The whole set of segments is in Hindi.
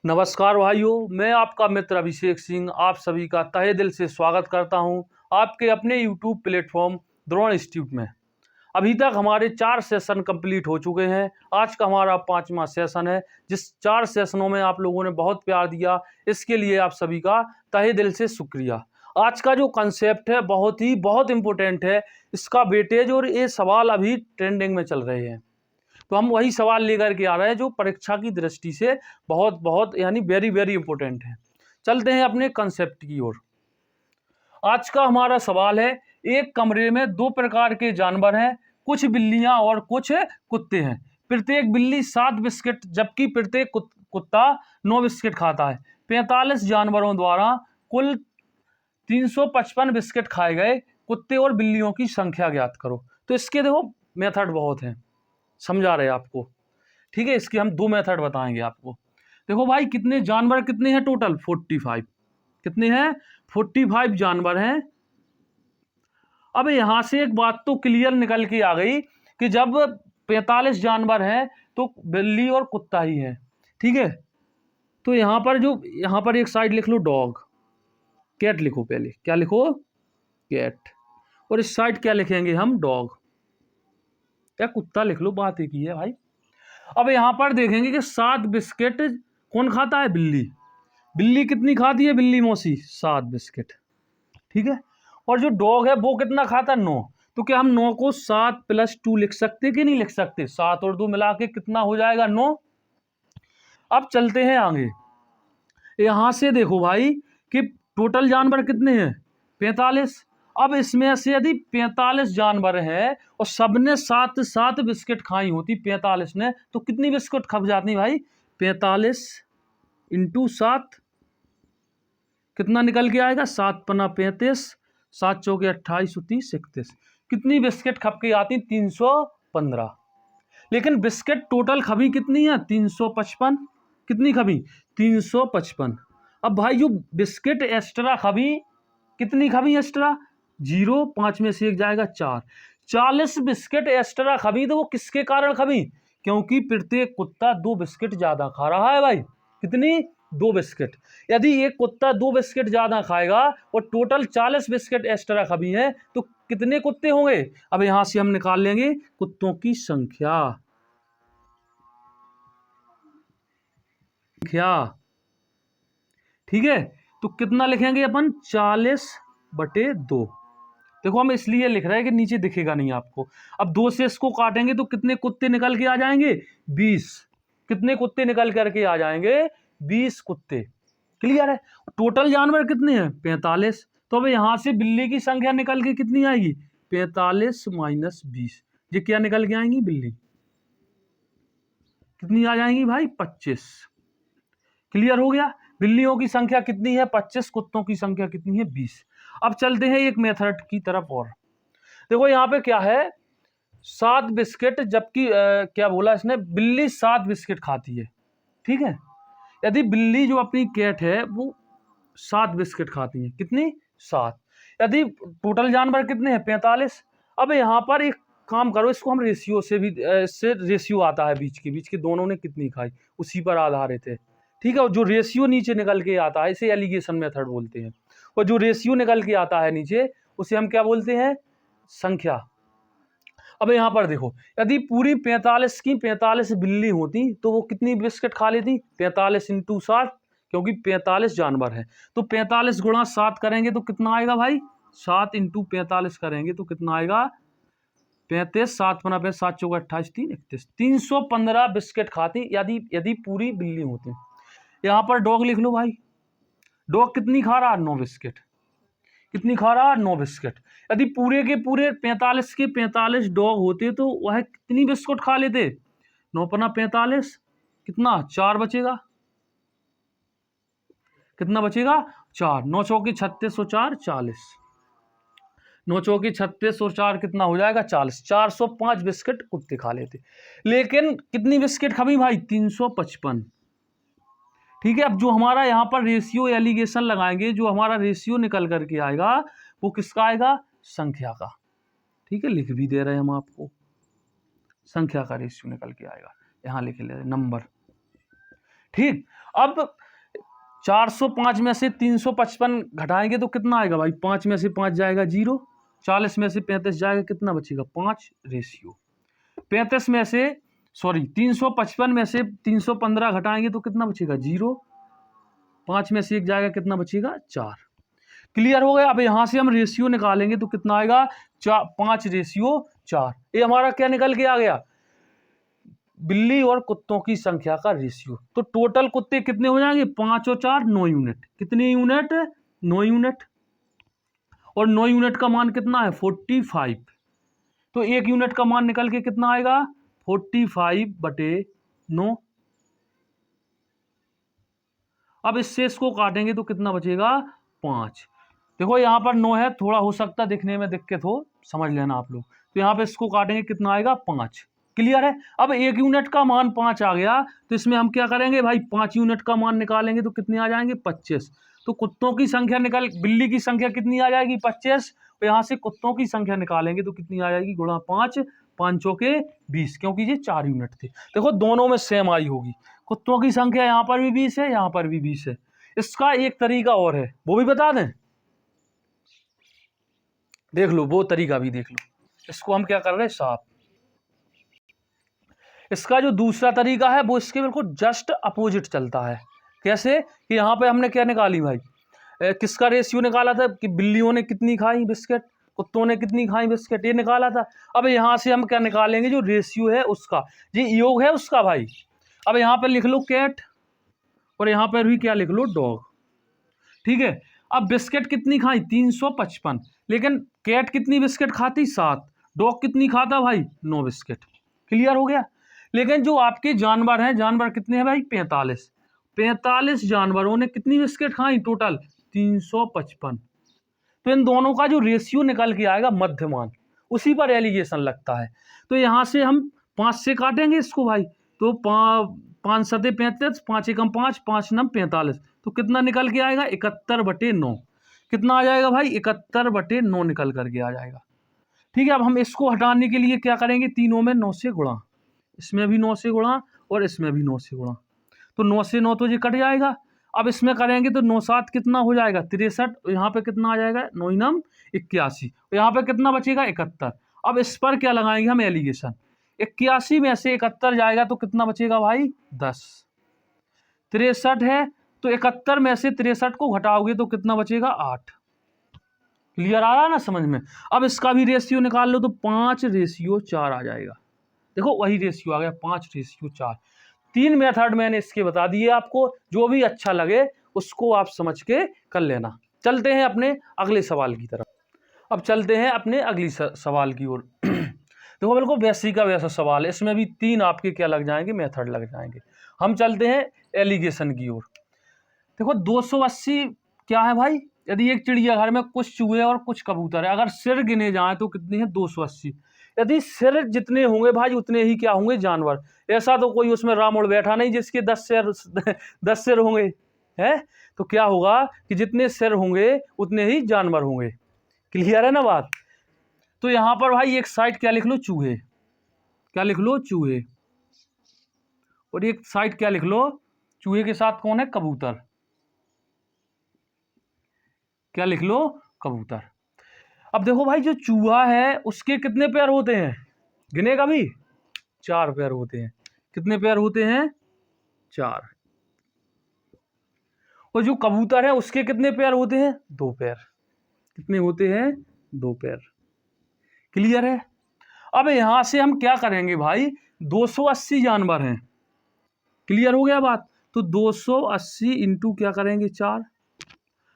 नमस्कार भाइयों, मैं आपका मित्र अभिषेक सिंह आप सभी का तहे दिल से स्वागत करता हूं आपके अपने YouTube प्लेटफॉर्म द्रोण इंस्टीट्यूट में। अभी तक हमारे 4 सेशन कंप्लीट हो चुके हैं। आज का हमारा 5वां सेशन है। जिस 4 सेशनों में आप लोगों ने बहुत प्यार दिया, इसके लिए आप सभी का तहे दिल से शुक्रिया। आज का जो कंसेप्ट है बहुत इम्पोर्टेंट है। इसका वेटेज और ये सवाल अभी ट्रेंडिंग में चल रहे हैं, तो हम वही सवाल लेकर के आ रहे हैं जो परीक्षा की दृष्टि से बहुत यानी वेरी इंपॉर्टेंट है। चलते हैं अपने कंसेप्ट की ओर। आज का हमारा सवाल है, एक कमरे में 2 प्रकार के जानवर हैं, कुछ बिल्लियां और कुछ कुत्ते हैं। प्रत्येक बिल्ली 7 बिस्किट जबकि प्रत्येक कुत्ता 9 बिस्किट खाता है। 45 जानवरों द्वारा कुल 355 बिस्किट खाए गए। कुत्ते और बिल्लियों की संख्या ज्ञात करो। तो इसके देखो मेथड बहुत हैं, समझा रहे आपको, ठीक है। इसके हम 2 मेथड बताएंगे आपको। देखो भाई, कितने जानवर कितने हैं टोटल? 45। कितने हैं? 45 जानवर हैं। अब यहां से एक बात तो क्लियर निकल के आ गई कि जब 45 जानवर हैं तो बिल्ली और कुत्ता ही है, ठीक है। तो यहां पर एक साइड लिख लो डॉग, कैट लिखो, पहले क्या लिखो? कैट। और इस साइड क्या लिखेंगे हम? डॉग या कुत्ता लिख लो, बात एक ही है भाई। अब यहां पर देखेंगे कि 7 बिस्किट कौन खाता है? बिल्ली। बिल्ली कितनी खाती है बिल्ली मौसी? 7 बिस्किट, ठीक है। और जो डॉग है वो कितना खाता है? 9। तो क्या हम 9 को 7 + 2 लिख सकते कि नहीं लिख सकते? 7 और 2 मिला के कितना हो जाएगा? 9। अब चलते हैं आगे। यहां से देखो भाई कि टोटल जानवर कितने हैं? 45। अब इसमें से यदि 45 जानवर हैं और सबने 7 बिस्किट खाई होती 45 ने, तो कितनी बिस्किट खप जाती भाई? 45 × 7 कितना निकल के आएगा? 7 × 5 = 35, 7 × 4 = 28, 30, 31। कितनी बिस्किट खप के आती? 315। लेकिन बिस्किट टोटल खबी कितनी है? 355। कितनी खबी? 355। अब भाई जो बिस्किट एक्स्ट्रा खबी, कितनी खबी एक्स्ट्रा? 0, 5 में से 1 जाएगा 4। 40 बिस्किट एक्स्ट्रा खबी। तो वो किसके कारण खबी? क्योंकि प्रत्येक कुत्ता 2 बिस्किट ज्यादा खा रहा है भाई। कितनी? 2 बिस्किट। यदि एक कुत्ता 2 बिस्किट ज्यादा खाएगा और टोटल 40 बिस्किट एक्स्ट्रा खबी है, तो कितने कुत्ते होंगे? अब यहां से हम निकाल लेंगे कुत्तों की संख्या, ठीक है। तो कितना लिखेंगे अपन? 40/2। देखो हम इसलिए लिख रहे हैं कि नीचे दिखेगा नहीं आपको। अब 2 से इसको काटेंगे तो कितने कुत्ते निकल के आ जाएंगे? 20। कितने कुत्ते निकल करके आ जाएंगे? 20 कुत्ते। क्लियर है? टोटल जानवर कितने हैं? 45। तो अब यहां से बिल्ली की संख्या निकल के कितनी आएगी? 45 - 20। ये क्या निकल के आएंगी? बिल्ली कितनी आ जाएंगी भाई? 25। क्लियर हो गया? बिल्लियों की संख्या कितनी है? 25। कुत्तों की संख्या कितनी है? 20। अब चलते हैं एक मेथड की तरफ और। देखो यहाँ पे क्या है, 7 बिस्किट जबकि क्या बोला इसने? बिल्ली 7 बिस्किट खाती है, ठीक है। यदि बिल्ली जो अपनी कैट है वो 7 बिस्किट खाती है, कितनी? 7। यदि टोटल जानवर कितने हैं? 45। अब यहाँ पर एक काम करो, इसको हम रेशियो से भी, इससे रेशियो आता है बीच के दोनों ने कितनी खाई, उसी पर आधारित है, ठीक है। और जो रेशियो नीचे निकल के आता है इसे एलिगेशन मेथड बोलते हैं। और जो रेशियो निकल के आता है नीचे, उसे हम क्या बोलते हैं? संख्या। अब यहां पर देखो, यदि पूरी 45 की 45 बिल्ली होती तो वो कितनी बिस्किट खा लेती? 45 × 7, क्योंकि 45 जानवर है। तो 45 × 7 करेंगे तो कितना आएगा भाई? 7 × 45 करेंगे तो कितना आएगा? 35। 7 × 5 = 7, 4 = 28, 3 31। 315 बिस्किट खाती यदि पूरी बिल्ली होती। यहां पर डॉग लिख लो भाई। डॉग कितनी खा रहा? 9 बिस्किट। कितनी खा रहा? 9 बिस्किट। यदि पूरे के पूरे 45 के 45 डॉग होते तो वह कितनी बिस्कुट खा लेते? 9 × 45 कितना? 4 बचेगा। कितना बचेगा? 4। 9 × 4 = 36 और 4 = 40। 9 × 4 = 36 और 4 कितना हो जाएगा? 40। 405 बिस्किट कुत्ते खा लेते। लेकिन कितनी बिस्किट खबी भाई? 355, ठीक है। अब जो हमारा यहाँ पर रेशियो एलिगेशन लगाएंगे, जो हमारा रेशियो निकल करके आएगा वो किसका आएगा? संख्या का, ठीक है। लिख भी दे रहे हैं हम आपको, संख्या का रेशियो निकल के आएगा। यहाँ लिख ले नंबर, ठीक, अब 405 में से 355 घटाएंगे तो कितना आएगा भाई, 5 में से 5 जाएगा 0, 40 में से 35 जाएगा, कितना बचेगा 5 रेशियो 35 में से 355 में से 315 घटाएंगे तो कितना बचेगा 0, 5 में से 1 जाएगा, कितना बचेगा 4। क्लियर हो गया। अब यहाँ से हम रेशियो निकालेंगे तो कितना आएगा 5 रेशियो 4। ये हमारा क्या निकल के आ गया, बिल्ली और कुत्तों की संख्या का रेशियो। तो टोटल कुत्ते कितने हो जाएंगे, 5 और 4 9 यूनिट। कितने यूनिट, 9 यूनिट। और 9 यूनिट का मान कितना है 45। तो 1 यूनिट का मान निकल के कितना आएगा 45/9। अब इससे इसको काटेंगे तो कितना बचेगा 5। देखो यहाँ पर 9 है, थोड़ा हो सकता है दिखने में दिक्कत हो, समझ लेना आप लोग। तो यहाँ पे इसको काटेंगे कितना आएगा 5। क्लियर है। अब 1 यूनिट का मान 5 आ गया तो इसमें हम क्या करेंगे भाई, 5 यूनिट का मान निकालेंगे तो कितने आ जाएंगे 25। तो कुत्तों की संख्या बिल्ली की संख्या कितनी आ जाएगी 25। तो यहाँ से कुत्तों की संख्या निकालेंगे तो कितनी आ जाएगी, गुणा 5, 5 चौके 20, क्योंकि ये 4 यूनिट थे। देखो दोनों में सेम आई होगी। कुत्तों की संख्या यहाँ पर भी 20 है, यहाँ पर भी 20 है। इसका एक तरीका और है, वो भी बता दें, देख लो वो तरीका भी देख लो। इसको हम क्या कर रहे हैं साफ। इसका जो दूसरा तरीका है वो इसके बिल्कुल जस्ट अपोजिट चलता है। कैसे कि यहाँ पे हमने क्या निकाली भाई, किसका रेशियो निकाला था कि बिल्लियों ने कितनी खाई बिस्किट, कुत्तों ने कितनी खाई बिस्किट, ये निकाला था। अब यहाँ से हम क्या निकालेंगे, जो रेशियो है उसका, ये योग है उसका भाई। अब यहाँ पर लिख लो कैट और यहाँ पर भी क्या लिख लो डॉग। ठीक है। अब बिस्किट कितनी खाई 355, लेकिन कैट कितनी बिस्किट खाती 7, डॉग कितनी खाता भाई 9 बिस्किट। क्लियर हो गया। लेकिन जो आपके जानवर हैं, जानवर कितने हैं भाई 45 जानवरों ने कितनी बिस्किट खाई टोटल 355। तो इन दोनों का जो रेशियो निकल के आएगा मध्यमान, उसी पर एलिगेशन लगता है। तो यहाँ से हम 5 से काटेंगे इसको भाई, तो 5 सते 35, 5 एकम 5, 5 नम 45। तो कितना निकल के आएगा 71/9। कितना आ जाएगा भाई 71/9 निकल करके आ जाएगा। ठीक है। अब हम इसको हटाने के लिए क्या करेंगे, तीनों में 9 से गुणा, इसमें भी 9 से गुणा और इसमें भी 9 से गुणा। तो 9 से 9 तो ये कट जाएगा। अब इसमें करेंगे तो 9 7 कितना हो जाएगा 63। यहाँ पे कितना आ जाएगा 9 नम 81। यहाँ पे कितना बचेगा 71। अब इस पर क्या लगाएंगे हम एलिगेशन, 81 में से 71 जाएगा तो कितना बचेगा भाई 10। 63 है तो 71 में से 63 को घटाओगे तो कितना बचेगा 8। क्लियर आ रहा है ना समझ में। अब इसका भी रेशियो निकाल लो तो 5 रेशियो 4 आ जाएगा। देखो वही रेशियो आ गया 5 रेशियो 4। 3 मेथड मैंने इसके बता दिए आपको, जो भी अच्छा लगे उसको आप समझ के कर लेना। चलते हैं अपने अगले सवाल की तरफ। अब चलते हैं अपने अगली सवाल की ओर। देखो बिल्कुल वैसी का वैसा सवाल है, इसमें भी 3 आपके क्या लग जाएंगे, मेथड लग जाएंगे। हम चलते हैं एलिगेशन की ओर। देखो 280 क्या है भाई, यदि एक चिड़ियाघर में कुछ चूहे और कुछ कबूतर है, अगर सिर गिने जाए तो कितने हैं 280। यदि सिर जितने होंगे भाई उतने ही क्या होंगे जानवर। ऐसा तो कोई उसमें रामुड़ बैठा नहीं जिसके 10 सिर होंगे है। तो क्या होगा कि जितने सिर होंगे उतने ही जानवर होंगे। क्लियर है ना बात। तो यहाँ पर भाई एक साइड क्या लिख लो चूहे, क्या लिख लो चूहे, और एक साइड क्या लिख लो, चूहे के साथ कौन है कबूतर, क्या लिख लो कबूतर। अब देखो भाई जो चूहा है उसके कितने पैर होते हैं, गिने कभी 4 पैर होते हैं। कितने पैर होते हैं 4। और जो कबूतर है उसके कितने पैर होते हैं 2 पैर। कितने होते हैं 2 पैर। क्लियर है। अब यहां से हम क्या करेंगे भाई, 280 जानवर हैं। क्लियर हो गया बात। तो 280 इंटू क्या करेंगे 4,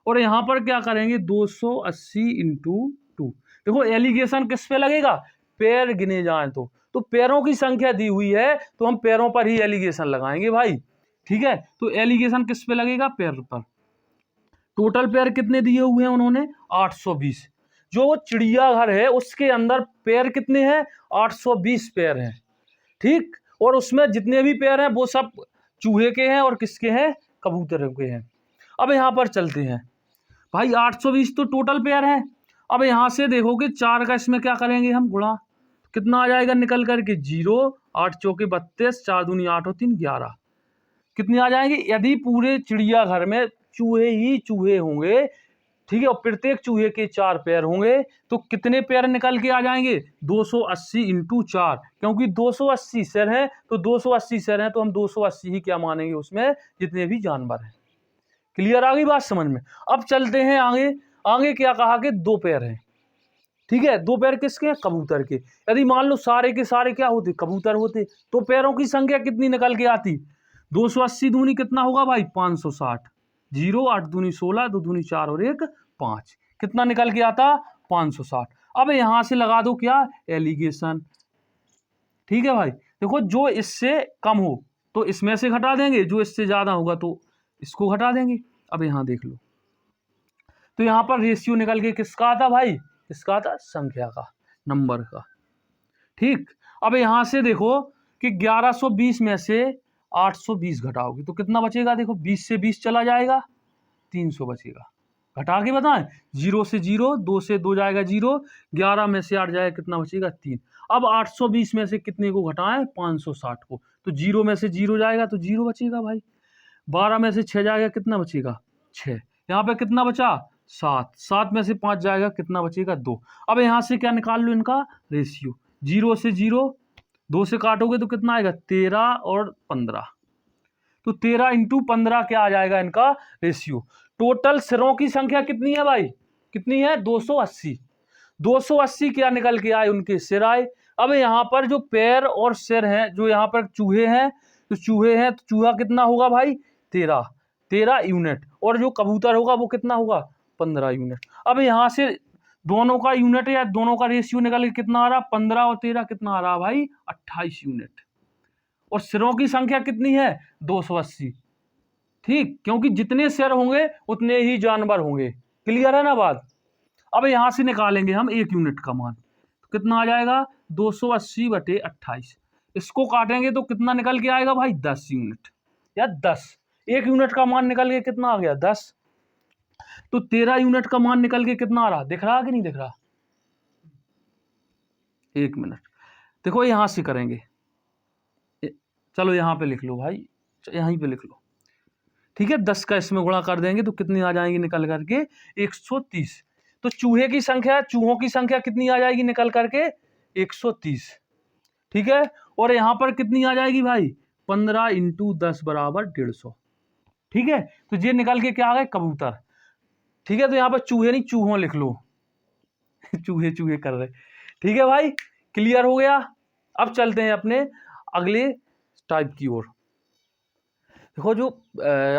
और यहां पर क्या करेंगे 280 इंटू 2। देखो एलिगेशन किस पे लगेगा, पैर गिने जाए तो पैरों की संख्या दी हुई है तो हम पैरों पर ही एलिगेशन लगाएंगे भाई। ठीक है। तो एलिगेशन किस पे लगेगा, पैर पर। टोटल पैर कितने दिए हुए हैं उन्होंने 820। जो चिड़ियाघर है उसके अंदर पैर कितने हैं 820 पैर हैं। ठीक। और उसमें जितने भी पैर हैं वो सब चूहे के हैं और किसके हैं, कबूतर के हैं। अब यहां पर चलते हैं भाई, 820 तो टोटल पैर हैं। अब यहां से देखोगे 4 का इसमें क्या करेंगे हम गुणा, कितना आ जाएगा निकल करके 0, 8 चौके 32, 4 दूनी 8 और 3 11। कितने आ जाएंगे? यदि पूरे चिड़ियाघर में चूहे ही चूहे होंगे, ठीक है, और प्रत्येक चूहे के 4 पैर होंगे, तो कितने पैर निकल के आ जाएंगे? 280 इंटू 4, क्योंकि 280 सिर हैं, तो 280 सिर हैं तो हम 280 ही क्या मानेंगे उसमें, जितने भी जानवर हैं। क्लियर आ गई बात समझ में? अब चलते हैं आगे। आगे क्या कहा कि 2 पैर हैं, ठीक है, 2 पैर किसके हैं? कबूतर के। यदि मान लो सारे के सारे क्या होते? कबूतर होते, तो पैरों की संख्या कितनी निकल के आती? 280 दूनी कितना होगा भाई? 560। 0 8 दूनी 16, 2 दूनी 4 और 1 5, कितना निकल के आता? 560। अब यहां से लगा दो क्या? एलिगेशन। ठीक है भाई, देखो जो इससे कम हो तो इसमें से घटा देंगे, जो इससे ज्यादा होगा तो इसको घटा देंगे। अब यहां देख लो, तो यहां पर रेशियो निकल के किसका आता भाई? किसका आता? संख्या का, नंबर का। ठीक, अब यहां से देखो कि 1120 में से 820 घटाओगे तो कितना बचेगा? देखो 20 से 20 चला जाएगा, 300 बचेगा। घटा के बताएं, 0 से 0, 2 से 2 जाएगा 0, 11 में से 8 जाएगा, कितना बचेगा? 3। अब 820 में से कितने को घटाएं? 560 को, तो 0 में से 0 जाएगा तो 0 बचेगा भाई। 12 में से 6 जाएगा, कितना बचेगा? 6। यहाँ पे कितना बचा? 7। 7 में से 5 जाएगा, कितना बचेगा? 2। अब यहाँ से क्या निकाल लो? इनका रेशियो। 0 से 0, 2 से काटोगे तो कितना आएगा? 13 और 15, तो 13 इंटू 15 क्या आ जाएगा इनका रेशियो। टोटल सिरों की संख्या कितनी है भाई? कितनी है? 280। 280 क्या निकल के आए? उनके सिर आए। अब यहाँ पर जो पैर और सिर हैं, जो यहाँ पर चूहे हैं, तो चूहे हैं तो चूहा कितना होगा भाई? 13 यूनिट, और जो कबूतर होगा वो कितना होगा? 15 यूनिट। अब यहाँ से दोनों का यूनिट या दोनों का रेशियो निकल के कितना आ रहा? 15 और 13 कितना आ रहा भाई? 28 यूनिट। और सिरों की संख्या कितनी है? 280। ठीक, क्योंकि जितने सिर होंगे उतने ही जानवर होंगे। क्लियर है ना बात? अब यहां से निकालेंगे हम 1 यूनिट का मान, तो कितना आ जाएगा? 280 बटे 28। इसको काटेंगे तो कितना निकल के आएगा भाई? 10 यूनिट या 10। 1 यूनिट का मान निकल के कितना आ गया? 10। तो 13 यूनिट का मान निकल के कितना आ रहा? दिख रहा कि नहीं दिख रहा? 1 मिनट, देखो यहां से करेंगे। चलो यहां पे लिख लो भाई, यहीं पे लिख लो, ठीक है। 10 का इसमें गुणा कर देंगे तो कितनी आ जाएगी निकल करके? 130। तो चूहे की संख्या, चूहों की संख्या कितनी आ जाएगी निकल करके? 130। ठीक है, और यहां पर कितनी आ जाएगी भाई? 15 इंटू 10 बराबर 150। ठीक है, तो ये निकल के क्या आ गए? कबूतर। ठीक है, तो यहां पर चूहे नहीं चूहों लिख लो चूहे चूहे कर रहे। ठीक है भाई, क्लियर हो गया? अब चलते हैं अपने अगले टाइप की ओर। देखो जो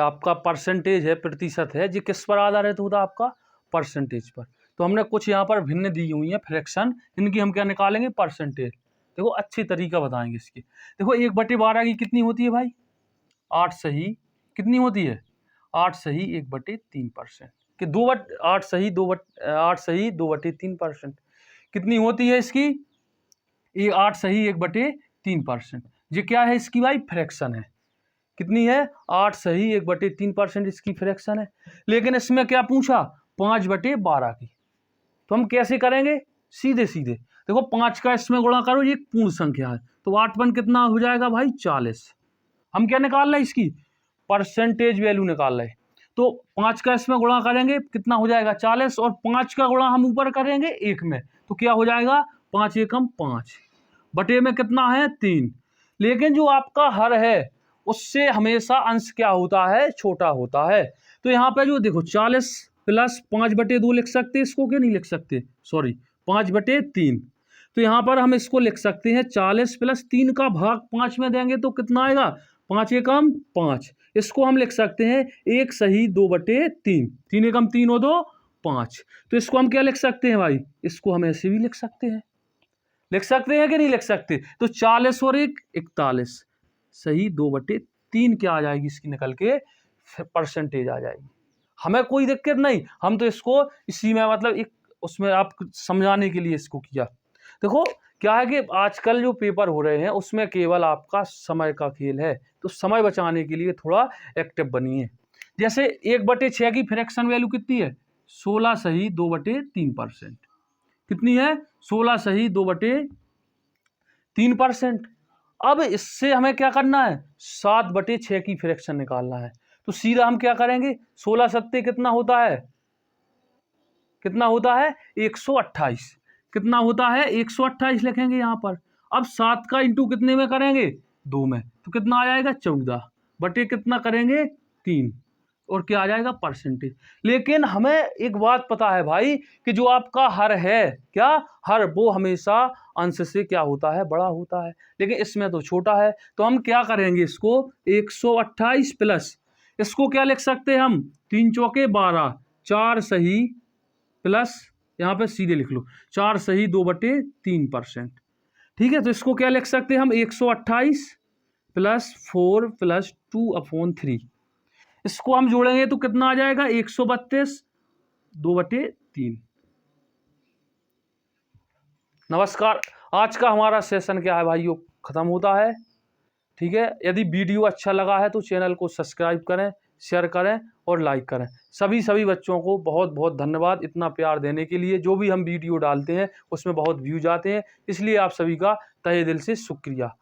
आपका परसेंटेज है, प्रतिशत है, ये किस पर आधारित होता है? आपका परसेंटेज पर। तो हमने कुछ यहाँ पर भिन्न दी हुई है फ्रैक्शन, इनकी हम क्या निकालेंगे? परसेंटेज। देखो अच्छी तरीका बताएंगे इसकी। देखो 1/12 की कितनी होती है भाई? 8 सही कितनी होती है? 8 सही 1/3%। कि 8 सही 2/3%। कितनी होती है इसकी? ये 8 सही 1/3%। ये क्या है इसकी भाई? फ्रैक्शन है। कितनी है? 8 सही 1/3% इसकी फ्रैक्शन है। लेकिन इसमें क्या पूछा? 5/12 की। तो हम कैसे करेंगे? सीधे सीधे देखो, 5 का इसमें गुणा करो, ये पूर्ण संख्या है, तो 8 कितना हो जाएगा भाई? 40। हम क्या निकाल रहे हैं? इसकी परसेंटेज वैल्यू निकाल रहे। तो 5 का इसमें गुणा करेंगे, कितना हो जाएगा? 40, और 5 का गुणा हम ऊपर करेंगे 1 में, तो क्या हो जाएगा? 5 एकम 5 बटे में कितना है? 3। लेकिन जो आपका हर है उससे हमेशा अंश क्या होता है? छोटा होता है। तो यहाँ पे जो देखो 40 प्लस 5/2 लिख सकते हैं, इसको क्यों नहीं लिख सकते? सॉरी, 5/3। तो यहाँ पर हम इसको लिख सकते हैं 40 प्लस 3 का भाग 5 में देंगे तो कितना आएगा? 5 एकम 5। इसको हम लिख सकते हैं 1 सही 2/3। 3 एकम 3 और 2 5। तो इसको हम क्या लिख सकते हैं भाई? इसको हम ऐसे भी लिख सकते हैं। लिख सकते हैं कि नहीं लिख सकते? तो 40 और 1 41 सही 2/3 क्या आ जाएगी इसकी निकल के? परसेंटेज आ जाएगी। हमें कोई दिक्कत नहीं, हम तो इसको इसी में मतलब एक उसमें आप समझाने के लिए इसको किया। देखो क्या है कि आजकल जो पेपर हो रहे हैं उसमें केवल आपका समय का खेल है, तो समय बचाने के लिए थोड़ा एक्टिव बनिए। जैसे 1/6 की फ्रैक्शन वैल्यू कितनी है? 16 सही 2/3%। कितनी है? 16 सही 2/3%। अब इससे हमें क्या करना है, 7/6 की फ्रैक्शन निकालना है। तो सीधा हम क्या करेंगे, 16 सत्ते कितना होता है, कितना होता है 128, कितना होता है 128 लिखेंगे यहाँ पर। अब 7 का इंटू कितने में करेंगे, 2 में, तो कितना आ जाएगा 14 बटे कितना करेंगे 3, और क्या आ जाएगा परसेंटेज। लेकिन हमें एक बात पता है भाई कि जो आपका हर है, क्या हर, वो हमेशा अंश से क्या होता है, बड़ा होता है, लेकिन इसमें तो छोटा है। तो हम क्या करेंगे, इसको 128 प्लस, इसको क्या लिख सकते हैं हम, 3 चौके 12, 4 सही प्लस, यहाँ पे सीधे लिख लो 4 सही 2/3%। ठीक है, तो इसको क्या लिख सकते हैं हम, 128 प्लस 4 प्लस 2/3। इसको हम जोड़ेंगे तो कितना आ जाएगा, 132 2/3। नमस्कार, आज का हमारा सेशन क्या है भाइयों, खत्म होता है। ठीक है, यदि वीडियो अच्छा लगा है तो चैनल को सब्सक्राइब करें, शेयर करें और लाइक करें। सभी बच्चों को बहुत बहुत धन्यवाद इतना प्यार देने के लिए। जो भी हम वीडियो डालते हैं उसमें बहुत व्यूज आते हैं, इसलिए आप सभी का तहे दिल से शुक्रिया।